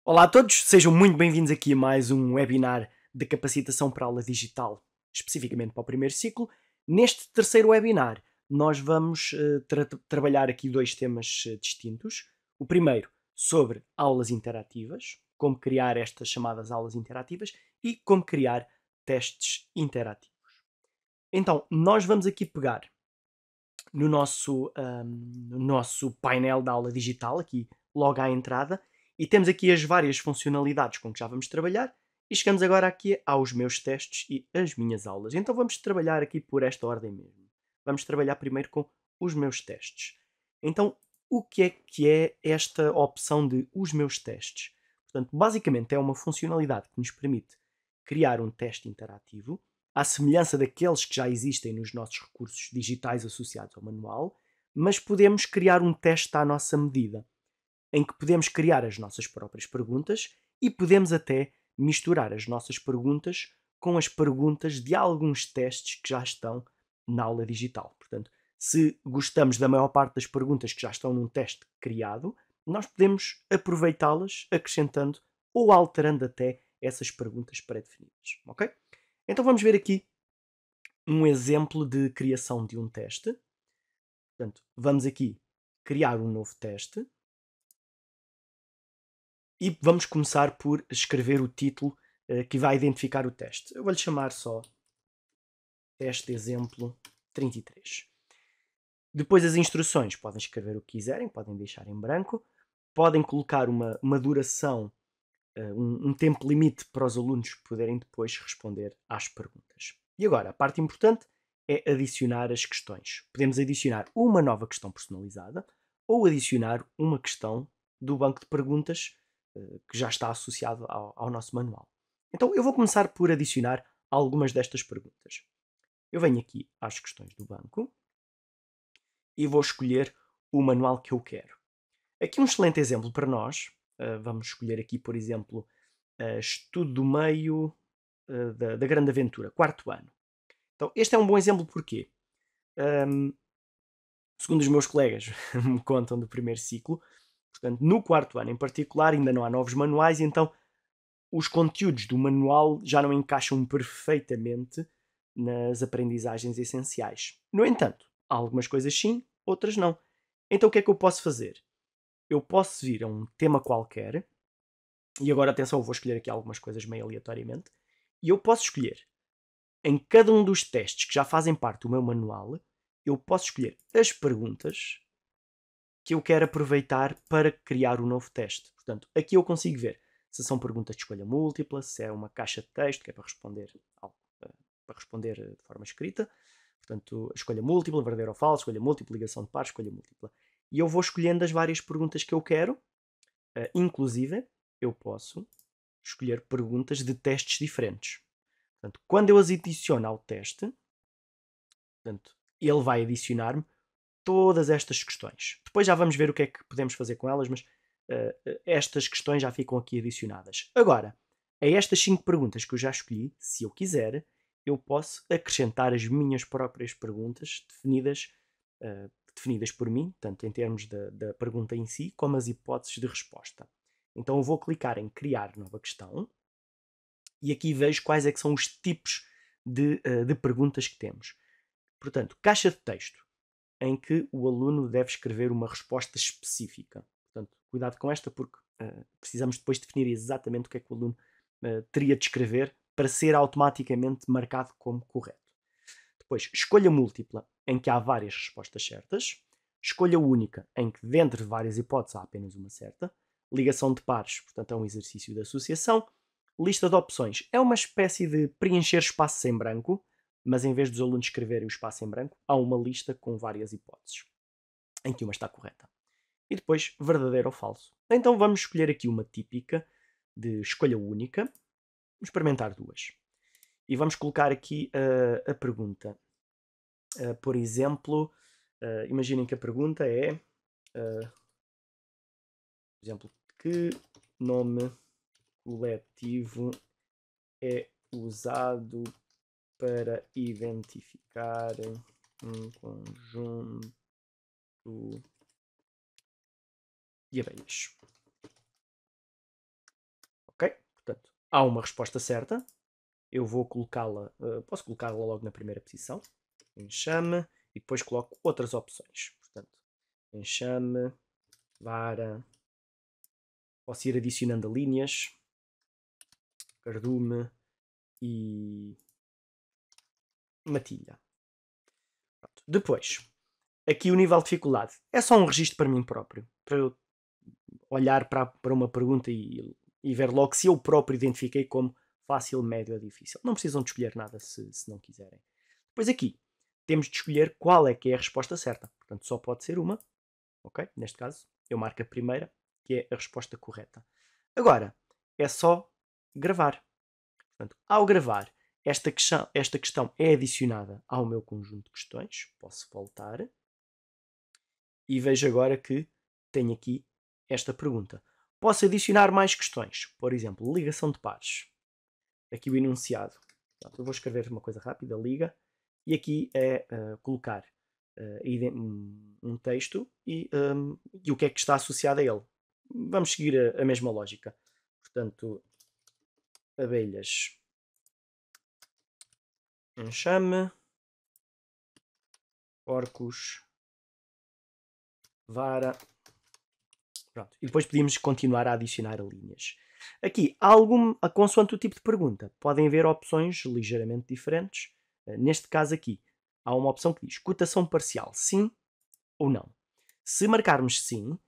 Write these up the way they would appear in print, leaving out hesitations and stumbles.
Olá a todos, sejam muito bem-vindos aqui a mais um webinar de capacitação para aula digital, especificamente para o primeiro ciclo. Neste terceiro webinar, nós vamos trabalhar aqui dois temas distintos. O primeiro sobre aulas interativas, como criar estas chamadas aulas interativas e como criar testes interativos. Então, nós vamos aqui pegar no nosso painel da aula digital, aqui logo à entrada, e temos aqui as várias funcionalidades com que já vamos trabalhar, e chegamos agora aqui aos meus testes e as minhas aulas. Então vamos trabalhar aqui por esta ordem mesmo. Vamos trabalhar primeiro com os meus testes. Então, o que é esta opção de os meus testes? Portanto, basicamente é uma funcionalidade que nos permite criar um teste interativo à semelhança daqueles que já existem nos nossos recursos digitais associados ao manual, mas podemos criar um teste à nossa medida, em que podemos criar as nossas próprias perguntas e podemos até misturar as nossas perguntas com as perguntas de alguns testes que já estão na aula digital. Portanto, se gostamos da maior parte das perguntas que já estão num teste criado, nós podemos aproveitá-las acrescentando ou alterando até essas perguntas pré-definidas. Ok? Então vamos ver aqui um exemplo de criação de um teste. Portanto, vamos aqui criar um novo teste e vamos começar por escrever o título que vai identificar o teste. Eu vou-lhe chamar só teste exemplo 33. Depois as instruções, podem escrever o que quiserem, podem deixar em branco, podem colocar uma duração, um tempo limite para os alunos poderem depois responder às perguntas. E agora, a parte importante é adicionar as questões. Podemos adicionar uma nova questão personalizada ou adicionar uma questão do banco de perguntas que já está associado ao nosso manual. Então eu vou começar por adicionar algumas destas perguntas. Eu venho aqui às questões do banco e vou escolher o manual que eu quero. Aqui um excelente exemplo para nós. Vamos escolher aqui, por exemplo, Estudo do Meio da Grande Aventura, quarto ano. Então, este é um bom exemplo porque, segundo os meus colegas me contam do primeiro ciclo, portanto, no quarto ano em particular ainda não há novos manuais, então os conteúdos do manual já não encaixam perfeitamente nas aprendizagens essenciais. No entanto, há algumas coisas sim, outras não. Então o que é que eu posso fazer? Eu posso vir a um tema qualquer, e agora atenção, eu vou escolher aqui algumas coisas meio aleatoriamente, e eu posso escolher em cada um dos testes que já fazem parte do meu manual, eu posso escolher as perguntas que eu quero aproveitar para criar o novo teste. Portanto, aqui eu consigo ver se são perguntas de escolha múltipla, se é uma caixa de texto que é para responder de forma escrita. Portanto, escolha múltipla, verdadeiro ou falso, escolha múltipla, ligação de pares, escolha múltipla. E eu vou escolhendo as várias perguntas que eu quero. Inclusive, eu posso escolher perguntas de testes diferentes. Portanto, quando eu as adiciono ao teste, portanto, ele vai adicionar-me todas estas questões. Depois já vamos ver o que é que podemos fazer com elas, mas estas questões já ficam aqui adicionadas. Agora, a estas 5 perguntas que eu já escolhi, se eu quiser, eu posso acrescentar as minhas próprias perguntas definidas por mim, tanto em termos da pergunta em si, como as hipóteses de resposta. Então eu vou clicar em criar nova questão e aqui vejo quais é que são os tipos de perguntas que temos. Portanto, caixa de texto, em que o aluno deve escrever uma resposta específica. Portanto, cuidado com esta porque precisamos depois definir exatamente o que é que o aluno teria de escrever para ser automaticamente marcado como correto. Depois, escolha múltipla, em que há várias respostas certas. Escolha única, em que dentre várias hipóteses há apenas uma certa. Ligação de pares, portanto é um exercício de associação. Lista de opções, é uma espécie de preencher espaços em branco, mas em vez dos alunos escreverem o espaço em branco, há uma lista com várias hipóteses, em que uma está correta. E depois, verdadeiro ou falso. Então vamos escolher aqui uma típica de escolha única. Vamos experimentar duas. E vamos colocar aqui a pergunta. Por exemplo, imaginem que a pergunta é, por exemplo, que nome coletivo é usado para identificar um conjunto de abelhas? há uma resposta certa. Eu vou colocá-la, posso colocá-la logo na primeira posição. Enxame, e depois coloco outras opções. Portanto, enxame, vara, posso ir adicionando linhas, cardume e matilha. Pronto. Depois, aqui o nível de dificuldade é só um registro para mim próprio, para eu olhar para uma pergunta e ver logo se eu próprio identifiquei como fácil, médio ou difícil. Não precisam de escolher nada se não quiserem. Depois aqui, temos de escolher qual é que é a resposta certa. Portanto, só pode ser uma. Ok? Neste caso, eu marco a primeira, que é a resposta correta. Agora, é só gravar. Portanto, ao gravar, esta questão é adicionada ao meu conjunto de questões. Posso voltar. E vejo agora que tenho aqui esta pergunta. Posso adicionar mais questões. Por exemplo, ligação de pares. Aqui o enunciado. Portanto, eu vou escrever uma coisa rápida, liga. E aqui é colocar um texto e o que é que está associado a ele. Vamos seguir a mesma lógica. Portanto, abelhas, enxame, porcos, vara. Pronto. E depois podíamos continuar a adicionar linhas. Aqui, consoante o tipo de pergunta, podem haver opções ligeiramente diferentes. Neste caso aqui, há uma opção que diz cotação parcial, sim ou não. Se marcarmos sim,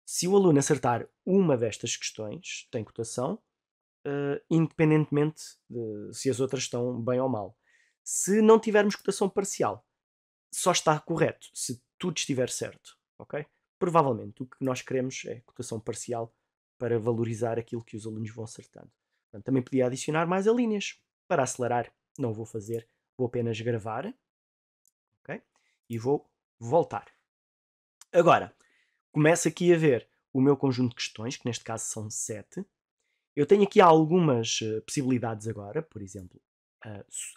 se o aluno acertar uma destas questões, tem cotação, independentemente de se as outras estão bem ou mal. Se não tivermos cotação parcial, só está correto se tudo estiver certo, ok? Provavelmente o que nós queremos é cotação parcial para valorizar aquilo que os alunos vão acertando. Portanto, também podia adicionar mais linhas. Para acelerar, não vou fazer, vou apenas gravar, ok? E vou voltar. Agora, começo aqui a ver o meu conjunto de questões, que neste caso são 7. Eu tenho aqui algumas possibilidades agora, por exemplo,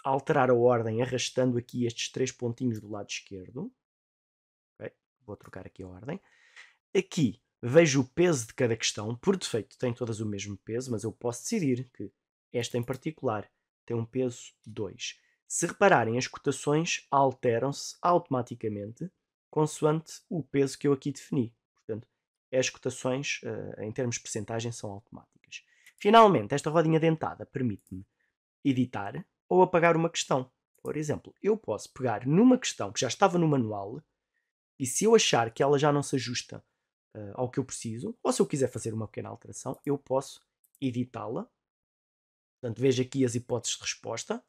alterar a ordem arrastando aqui estes 3 pontinhos do lado esquerdo. Okay? Vou trocar aqui a ordem. Aqui vejo o peso de cada questão. Por defeito têm todas o mesmo peso, mas eu posso decidir que esta em particular tem um peso 2. Se repararem, as cotações alteram-se automaticamente consoante o peso que eu aqui defini. Portanto, as cotações, em termos de percentagem, são automáticas. Finalmente, esta rodinha dentada permite-me editar ou apagar uma questão. Por exemplo, eu posso pegar numa questão que já estava no manual e se eu achar que ela já não se ajusta ao que eu preciso, ou se eu quiser fazer uma pequena alteração, eu posso editá-la. Portanto, vejo aqui as hipóteses de resposta.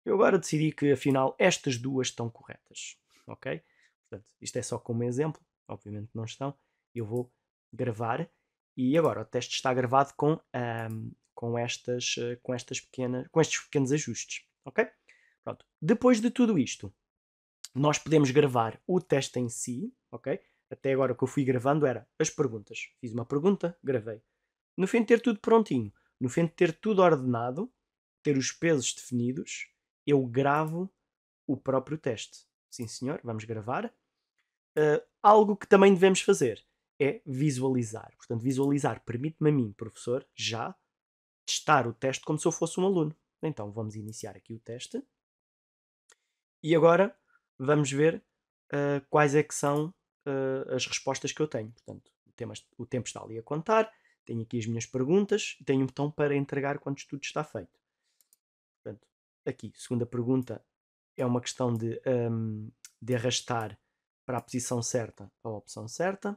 Eu agora decidi que, afinal, estas duas estão corretas. Ok? Portanto, isto é só como exemplo. Obviamente não estão. Eu vou gravar. E agora o teste está gravado com estes pequenos ajustes. Ok? Pronto. Depois de tudo isto, nós podemos gravar o teste em si. Ok? Até agora o que eu fui gravando era as perguntas. Fiz uma pergunta, gravei. No fim de ter tudo prontinho, no fim de ter tudo ordenado, ter os pesos definidos, eu gravo o próprio teste. Sim, senhor, vamos gravar. Algo que também devemos fazer é visualizar. Portanto, visualizar permite-me a mim, professor, já testar o teste como se eu fosse um aluno. Então, vamos iniciar aqui o teste. E agora vamos ver quais é que são as respostas que eu tenho. Portanto, o tempo está ali a contar. Tenho aqui as minhas perguntas e tenho um botão para entregar quando tudo está feito. Portanto, aqui, segunda pergunta é uma questão de arrastar para a posição certa a opção certa.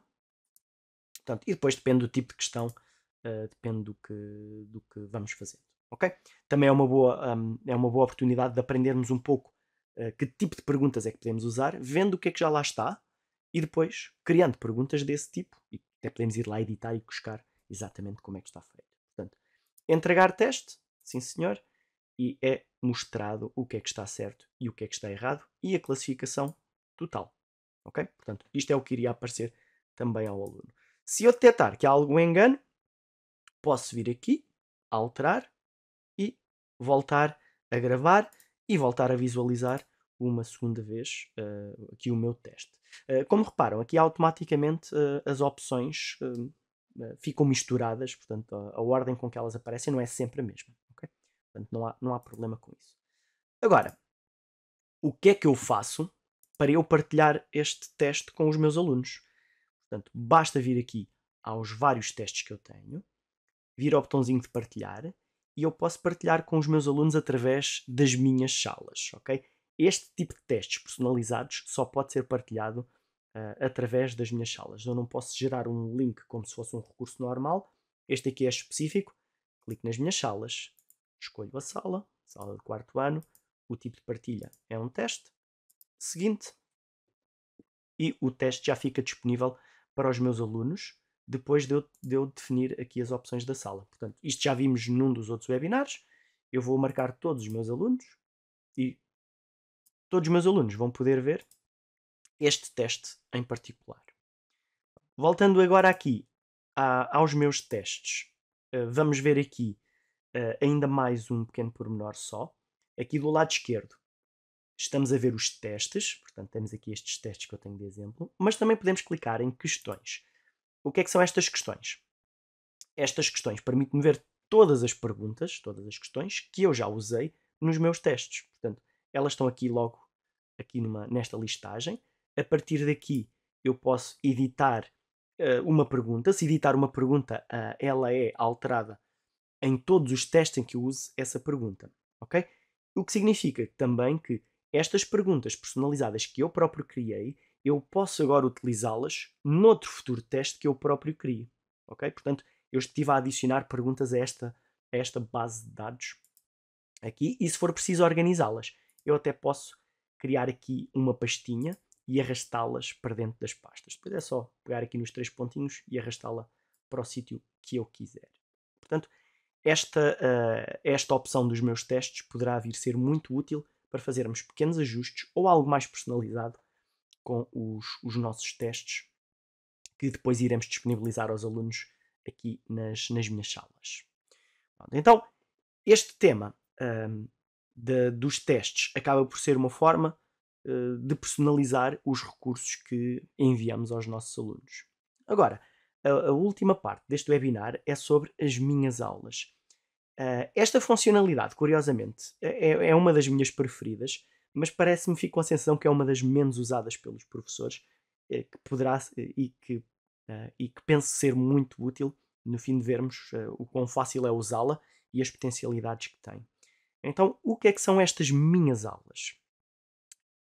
Portanto, e depois depende do tipo de questão, depende do que vamos fazendo. Ok? Também é uma boa oportunidade de aprendermos um pouco que tipo de perguntas é que podemos usar, vendo o que é que já lá está e depois criando perguntas desse tipo. E até podemos ir lá editar e buscar exatamente como é que está feito. Portanto, entregar teste, sim senhor, e é mostrado o que é que está certo e o que é que está errado e a classificação total. Ok? Portanto, isto é o que iria aparecer também ao aluno. Se eu detectar que há algum engano, posso vir aqui, alterar e voltar a gravar e voltar a visualizar uma segunda vez aqui o meu teste. Como reparam, aqui automaticamente as opções ficam misturadas, portanto a ordem com que elas aparecem não é sempre a mesma. Portanto, não há problema com isso. Agora, o que é que eu faço para eu partilhar este teste com os meus alunos? Portanto, basta vir aqui aos vários testes que eu tenho, vir ao botãozinho de partilhar, e eu posso partilhar com os meus alunos através das minhas salas, ok? Este tipo de testes personalizados só pode ser partilhado através das minhas salas. Eu não posso gerar um link como se fosse um recurso normal. Este aqui é específico. Clico nas minhas salas, escolho a sala de quarto ano, o tipo de partilha é um teste, seguinte, e o teste já fica disponível para os meus alunos depois de eu definir aqui as opções da sala. Portanto, isto já vimos num dos outros webinars. Eu vou marcar todos os meus alunos e todos os meus alunos vão poder ver este teste em particular. Voltando agora aqui aos meus testes, vamos ver aqui ainda mais um pequeno pormenor só. Aqui do lado esquerdo estamos a ver os testes, portanto temos aqui estes testes que eu tenho de exemplo, mas também podemos clicar em questões. O que é que são estas questões? Estas questões permitem-me ver todas as perguntas, todas as questões que eu já usei nos meus testes. Portanto, elas estão aqui logo aqui nesta listagem. A partir daqui eu posso editar uma pergunta. Se editar uma pergunta, ela é alterada em todos os testes em que eu use essa pergunta. Ok? O que significa também que estas perguntas personalizadas que eu próprio criei, eu posso agora utilizá-las noutro futuro teste que eu próprio crio. Ok? Portanto, eu estive a adicionar perguntas a esta base de dados aqui, e se for preciso organizá-las, eu até posso criar aqui uma pastinha e arrastá-las para dentro das pastas. Depois é só pegar aqui nos 3 pontinhos e arrastá-la para o sítio que eu quiser. Portanto, esta opção dos meus testes poderá vir ser muito útil para fazermos pequenos ajustes ou algo mais personalizado com os nossos testes, que depois iremos disponibilizar aos alunos aqui nas minhas salas. Então, este tema dos testes acaba por ser uma forma de personalizar os recursos que enviamos aos nossos alunos. Agora, a última parte deste webinar é sobre as minhas aulas. Esta funcionalidade, curiosamente, é uma das minhas preferidas, mas parece-me, fico com a sensação que é uma das menos usadas pelos professores, que poderá e que penso ser muito útil no fim de vermos o quão fácil é usá-la e as potencialidades que tem. Então, o que é que são estas minhas aulas?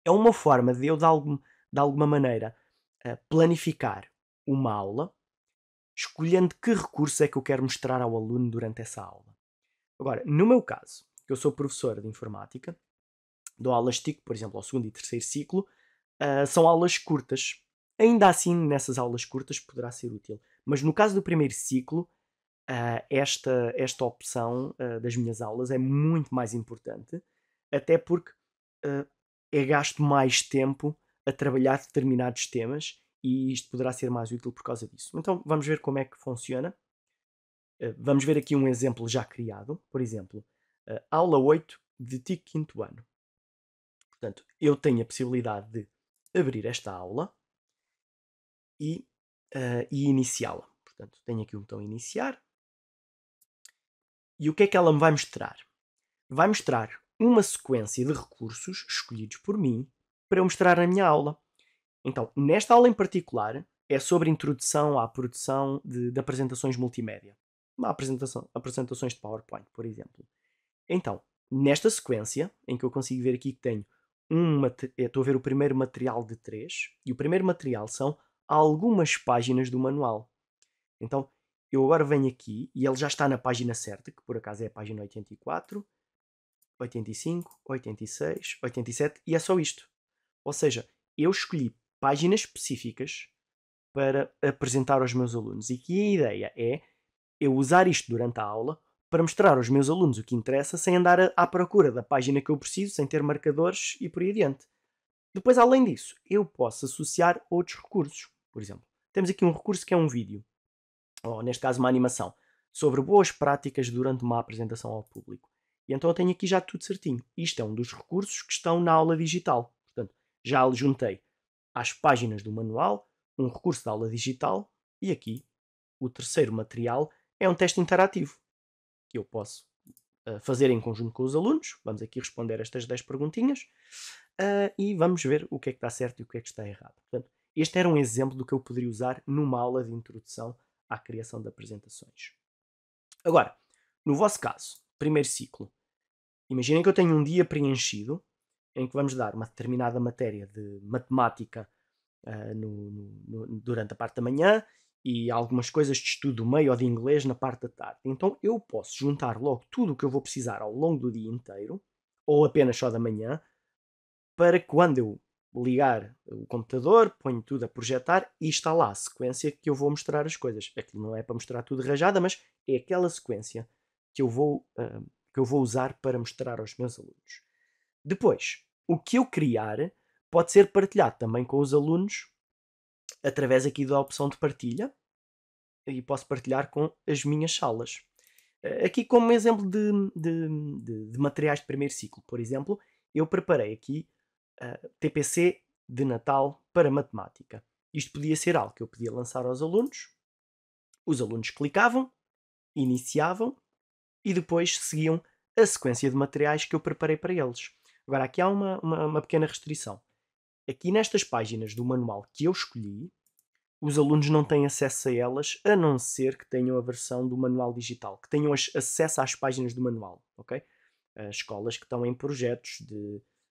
É uma forma de eu, de alguma maneira, planificar uma aula, escolhendo que recurso é que eu quero mostrar ao aluno durante essa aula. Agora, no meu caso, que eu sou professor de informática, dou aulas TIC, por exemplo, ao segundo e terceiro ciclo, são aulas curtas. Ainda assim, nessas aulas curtas poderá ser útil. Mas no caso do primeiro ciclo, esta opção das minhas aulas é muito mais importante, até porque é gasto mais tempo a trabalhar determinados temas e isto poderá ser mais útil por causa disso. Então vamos ver como é que funciona. Vamos ver aqui um exemplo já criado. Por exemplo, aula 8 de TIC quinto ano. Portanto, eu tenho a possibilidade de abrir esta aula e iniciá-la. Portanto, tenho aqui o botão iniciar. E o que é que ela me vai mostrar? Vai mostrar uma sequência de recursos escolhidos por mim para eu mostrar na minha aula. Então, nesta aula em particular, é sobre introdução à produção de apresentações multimédia. Apresentações de PowerPoint, por exemplo. Então, nesta sequência, em que eu consigo ver aqui que tenho estou a ver o primeiro material de 3, e o primeiro material são algumas páginas do manual. Então, eu agora venho aqui, e ele já está na página certa, que por acaso é a página 84, 85, 86, 87, e é só isto. Ou seja, eu escolhi páginas específicas para apresentar aos meus alunos, e que a ideia é eu usar isto durante a aula para mostrar aos meus alunos o que interessa sem andar à procura da página que eu preciso, sem ter marcadores e por aí adiante. Depois, além disso, eu posso associar outros recursos. Por exemplo, temos aqui um recurso que é um vídeo, ou neste caso uma animação, sobre boas práticas durante uma apresentação ao público. E então eu tenho aqui já tudo certinho. Isto é um dos recursos que estão na aula digital. Portanto, já juntei às páginas do manual um recurso da aula digital e aqui o terceiro material é um teste interativo que eu posso fazer em conjunto com os alunos. Vamos aqui responder estas 10 perguntinhas e vamos ver o que é que está certo e o que é que está errado. Portanto, este era um exemplo do que eu poderia usar numa aula de introdução à criação de apresentações. Agora, no vosso caso, primeiro ciclo, imaginem que eu tenho um dia preenchido em que vamos dar uma determinada matéria de matemática durante a parte da manhã e algumas coisas de estudo do meio ou de inglês na parte da tarde. Então eu posso juntar logo tudo o que eu vou precisar ao longo do dia inteiro, ou apenas só da manhã, para que quando eu ligar o computador, ponho tudo a projetar e está lá a sequência que eu vou mostrar as coisas. Aquilo não é para mostrar tudo rajada, mas é aquela sequência que eu vou usar para mostrar aos meus alunos. Depois, o que eu criar pode ser partilhado também com os alunos através aqui da opção de partilha e posso partilhar com as minhas salas. Aqui como exemplo de materiais de primeiro ciclo, por exemplo, eu preparei aqui TPC de Natal para matemática. Isto podia ser algo que eu podia lançar aos alunos, os alunos clicavam, iniciavam e depois seguiam a sequência de materiais que eu preparei para eles. Agora aqui há uma pequena restrição. Aqui nestas páginas do manual que eu escolhi, os alunos não têm acesso a elas, a não ser que tenham a versão do manual digital, que tenham acesso às páginas do manual, ok? As escolas que estão em projetos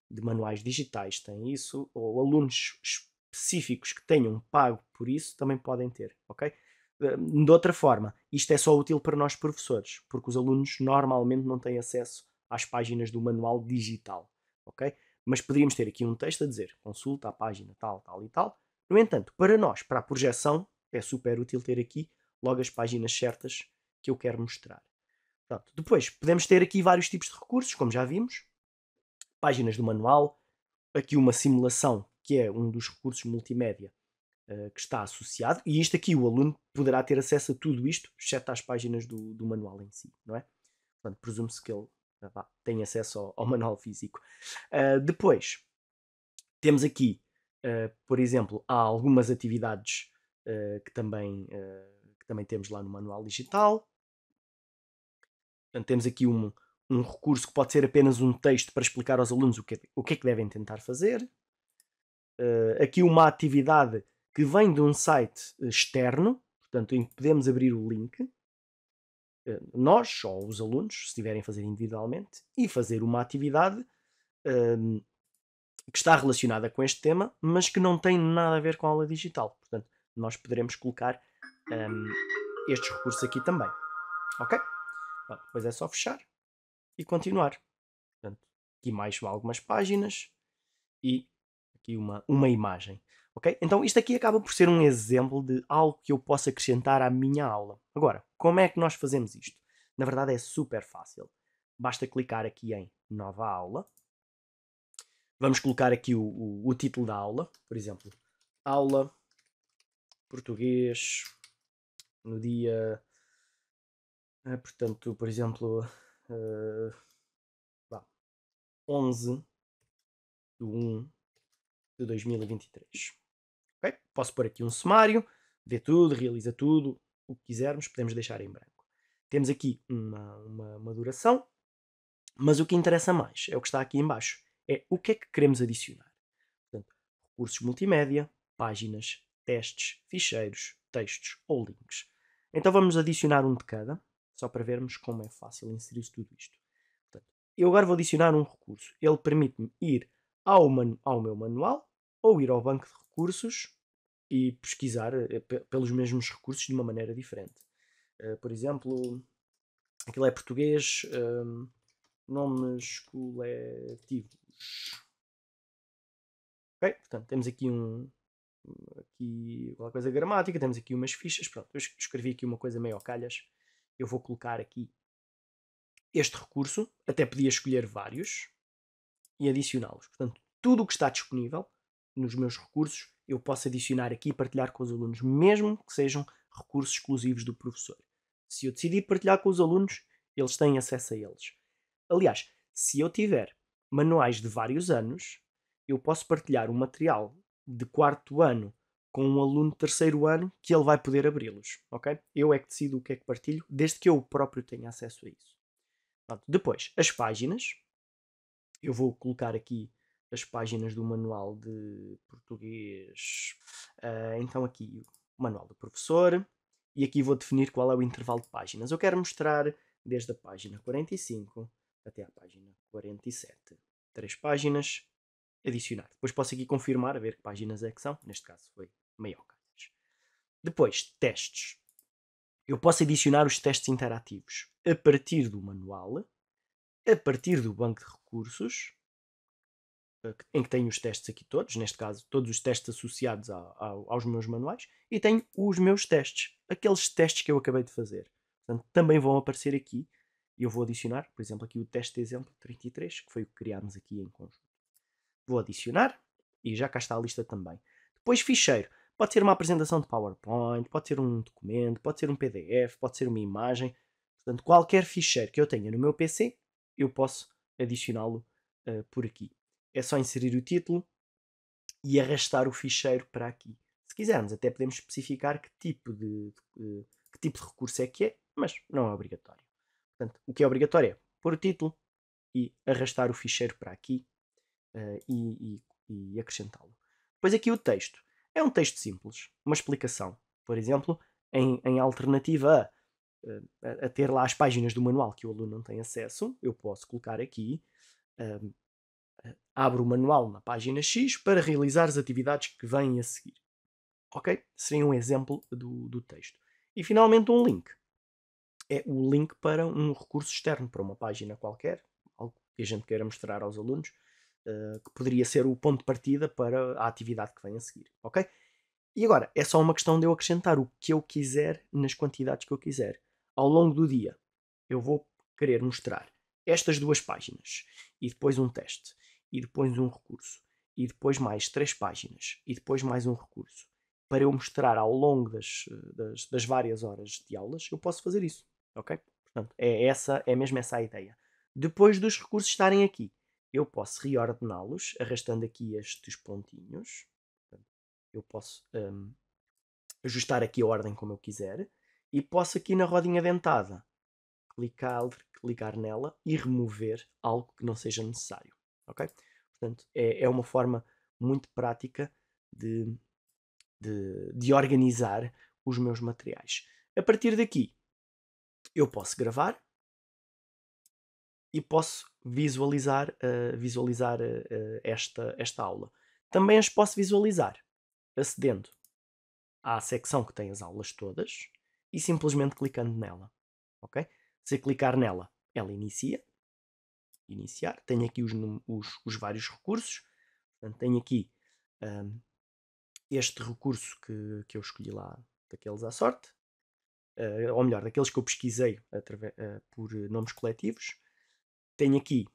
de manuais digitais têm isso, ou alunos específicos que tenham pago por isso também podem ter, ok? De outra forma, isto é só útil para nós professores, porque os alunos normalmente não têm acesso às páginas do manual digital, ok? Mas poderíamos ter aqui um texto a dizer, consulta a página tal, tal e tal. No entanto, para nós, para a projeção, é super útil ter aqui logo as páginas certas que eu quero mostrar. Pronto. Depois, podemos ter aqui vários tipos de recursos, como já vimos. Páginas do manual, aqui uma simulação, que é um dos recursos multimédia que está associado, e isto aqui o aluno poderá ter acesso a tudo isto, exceto às páginas do manual em si, não é? Portanto, presume-se que ele tem acesso ao manual físico. Depois, temos aqui, por exemplo, há algumas atividades que também temos lá no manual digital. Portanto, temos aqui um recurso que pode ser apenas um texto para explicar aos alunos o que é que devem tentar fazer. Aqui uma atividade que vem de um site externo, portanto, em que podemos abrir o link, nós ou os alunos, se estiverem a fazer individualmente, e fazer uma atividade que está relacionada com este tema, mas que não tem nada a ver com a aula digital. Portanto, nós poderemos colocar estes recursos aqui também. Ok? Bom, depois é só fechar e continuar. Portanto, aqui mais algumas páginas e aqui uma imagem. Ok? Então isto aqui acaba por ser um exemplo de algo que eu posso acrescentar à minha aula. Agora, como é que nós fazemos isto? Na verdade é super fácil. Basta clicar aqui em nova aula. Vamos colocar aqui o título da aula. Por exemplo, aula português no dia... portanto, por exemplo, 11 de 1 de 2023. Okay? Posso pôr aqui um sumário, vê tudo, realiza tudo, o que quisermos, podemos deixar em branco. Temos aqui uma duração, mas o que interessa mais é o que está aqui em baixo. É o que é que queremos adicionar. Portanto, recursos multimédia, páginas, testes, ficheiros, textos ou links. Então vamos adicionar um de cada, só para vermos como é fácil inserir tudo isto. Portanto, eu agora vou adicionar um recurso. Ele permite-me ir ao meu manual ou ir ao banco de recursos e pesquisar pelos mesmos recursos de uma maneira diferente. Por exemplo, aquilo é português, nomes coletivos. Ok? Portanto, temos aqui aqui alguma coisa gramática, temos aqui umas fichas. Pronto, eu escrevi aqui uma coisa meio ao calhas. Eu vou colocar aqui este recurso, até podia escolher vários e adicioná-los. Portanto, tudo o que está disponível nos meus recursos eu posso adicionar aqui e partilhar com os alunos, mesmo que sejam recursos exclusivos do professor. Se eu decidir partilhar com os alunos, eles têm acesso a eles. Aliás, se eu tiver manuais de vários anos, eu posso partilhar um material de quarto ano com um aluno de terceiro ano que ele vai poder abri-los, ok? Eu é que decido o que é que partilho, desde que eu próprio tenha acesso a isso. Pronto. Depois, as páginas. Eu vou colocar aqui as páginas do manual de português. Então aqui o manual do professor. E aqui vou definir qual é o intervalo de páginas. Eu quero mostrar desde a página 45 até à página 47. 3 páginas. Adicionar. Depois posso aqui confirmar, a ver que páginas é que são. Neste caso foi Maiorca. Depois, testes. Eu posso adicionar os testes interativos a partir do manual, a partir do banco de recursos, em que tenho os testes aqui todos, neste caso todos os testes associados aos meus manuais, e tenho os meus testes, aqueles testes que eu acabei de fazer. Portanto, também vão aparecer aqui, e eu vou adicionar, por exemplo, aqui o teste de exemplo 33, que foi o que criámos aqui em conjunto. Vou adicionar, e já cá está a lista também. Depois ficheiro, pode ser uma apresentação de PowerPoint, pode ser um documento, pode ser um PDF, pode ser uma imagem. Portanto, qualquer ficheiro que eu tenha no meu PC, eu posso adicioná-lo por aqui. É só inserir o título e arrastar o ficheiro para aqui. Se quisermos, até podemos especificar que tipo de recurso é que é, mas não é obrigatório. Portanto, o que é obrigatório é pôr o título e arrastar o ficheiro para aqui e acrescentá-lo. Depois aqui o texto. É um texto simples, uma explicação. Por exemplo, em alternativa a ter lá as páginas do manual que o aluno não tem acesso, eu posso colocar aqui abro o manual na página X para realizar as atividades que vêm a seguir. Ok? Seria um exemplo do texto. E finalmente um link. É o link para um recurso externo, para uma página qualquer, algo que a gente queira mostrar aos alunos, que poderia ser o ponto de partida para a atividade que vem a seguir. Ok? E agora, é só uma questão de eu acrescentar o que eu quiser nas quantidades que eu quiser. Ao longo do dia, eu vou querer mostrar estas 2 páginas, e depois um teste, e depois um recurso, e depois mais 3 páginas, e depois mais um recurso. Para eu mostrar ao longo das várias horas de aulas, eu posso fazer isso. Ok? Portanto, é mesmo essa a ideia. Depois dos recursos estarem aqui, eu posso reordená-los, arrastando aqui estes pontinhos. Eu posso ajustar aqui a ordem como eu quiser, e posso aqui na rodinha dentada clicar nela e remover algo que não seja necessário. Ok? Portanto, é uma forma muito prática de organizar os meus materiais. A partir daqui, eu posso gravar e posso visualizar esta aula. Também as posso visualizar acedendo à secção que tem as aulas todas e simplesmente clicando nela. Ok? Se clicar nela, ela inicia. Iniciar. Tenho aqui os vários recursos. Portanto, tenho aqui este recurso que eu escolhi lá, daqueles à sorte. Ou melhor, daqueles que eu pesquisei por nomes coletivos. Tenho aqui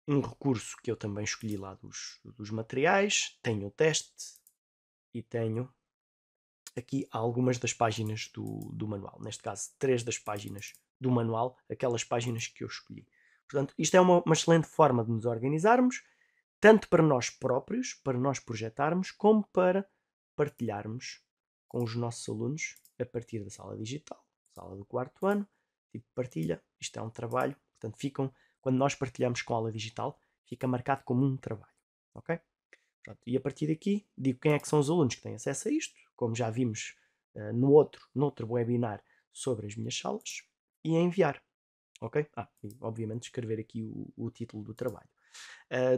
um recurso que eu também escolhi lá dos materiais. Tenho o teste e tenho aqui algumas das páginas do manual. Neste caso, 3 das páginas do manual, aquelas páginas que eu escolhi. Portanto, isto é uma excelente forma de nos organizarmos, tanto para nós próprios, para nós projetarmos, como para partilharmos com os nossos alunos a partir da sala digital, sala do 4º ano, tipo partilha, isto é um trabalho, portanto quando nós partilhamos com a aula digital, fica marcado como um trabalho, ok? Pronto, e a partir daqui, digo quem é que são os alunos que têm acesso a isto, como já vimos no outro webinar sobre as minhas salas, e a enviar. Ok? E obviamente escrever aqui o título do trabalho.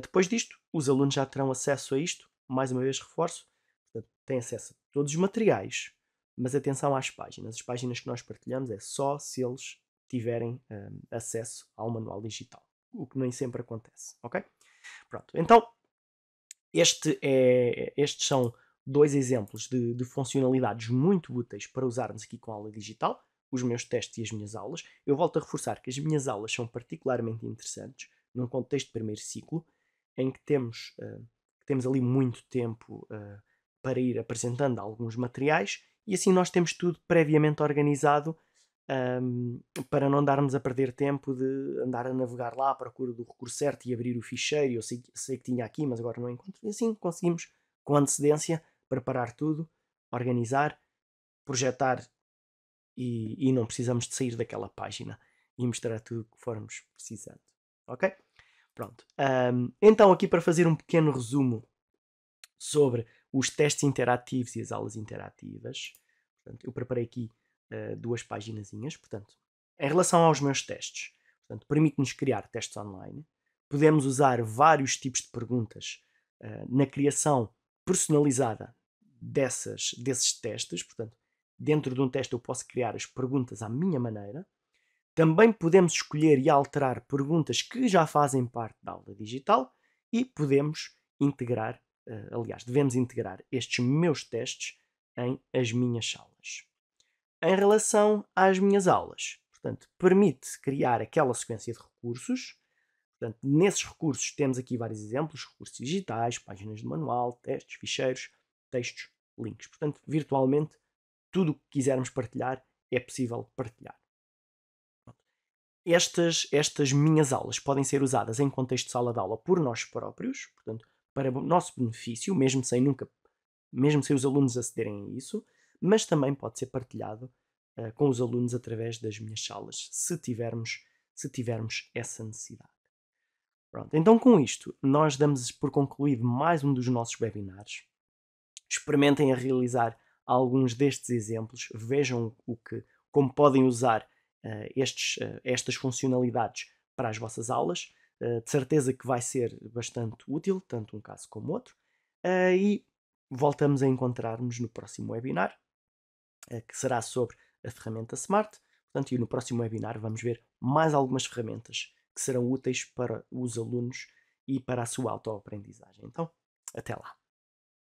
Depois disto, os alunos já terão acesso a isto, mais uma vez reforço, portanto, têm acesso a todos os materiais, mas atenção às páginas. As páginas que nós partilhamos é só se eles tiverem acesso ao manual digital, o que nem sempre acontece. Ok? Pronto, então estes são 2 exemplos de funcionalidades muito úteis para usarmos aqui com a aula digital, os meus testes e as minhas aulas. Eu volto a reforçar que as minhas aulas são particularmente interessantes num contexto de primeiro ciclo, em que temos ali muito tempo para ir apresentando alguns materiais, e assim nós temos tudo previamente organizado para não darmos a perder tempo de andar a navegar lá à procura do recurso certo e abrir o ficheiro. Eu sei que tinha aqui, mas agora não encontro. E assim conseguimos, com antecedência, preparar tudo, organizar, projetar e não precisamos de sair daquela página. e mostrar tudo o que formos precisando. Ok? Pronto. Então, aqui para fazer um pequeno resumo sobre os testes interativos e as aulas interativas. Portanto, eu preparei aqui 2 paginazinhas. Portanto, em relação aos meus testes, portanto, permite-nos criar testes online. Podemos usar vários tipos de perguntas na criação personalizada desses testes. Portanto, dentro de um teste eu posso criar as perguntas à minha maneira. Também podemos escolher e alterar perguntas que já fazem parte da aula digital e podemos integrar, aliás, devemos integrar estes meus testes em as minhas salas. Em relação às minhas aulas, portanto, permite criar aquela sequência de recursos. Portanto, nesses recursos temos aqui vários exemplos, recursos digitais, páginas de manual, testes, ficheiros, textos, links. Portanto, virtualmente, tudo o que quisermos partilhar é possível partilhar. Estas minhas aulas podem ser usadas em contexto de sala de aula por nós próprios, portanto, para o nosso benefício, mesmo sem os alunos acederem a isso, mas também pode ser partilhado com os alunos através das minhas salas, se tivermos essa necessidade. Pronto, então com isto, nós damos por concluído mais um dos nossos webinars. Experimentem a realizar alguns destes exemplos, vejam como podem usar estas funcionalidades para as vossas aulas. De certeza que vai ser bastante útil, tanto um caso como outro. E voltamos a encontrar-nos no próximo webinar, que será sobre a ferramenta Smart. Portanto, e no próximo webinar vamos ver mais algumas ferramentas que serão úteis para os alunos e para a sua autoaprendizagem. Então, até lá!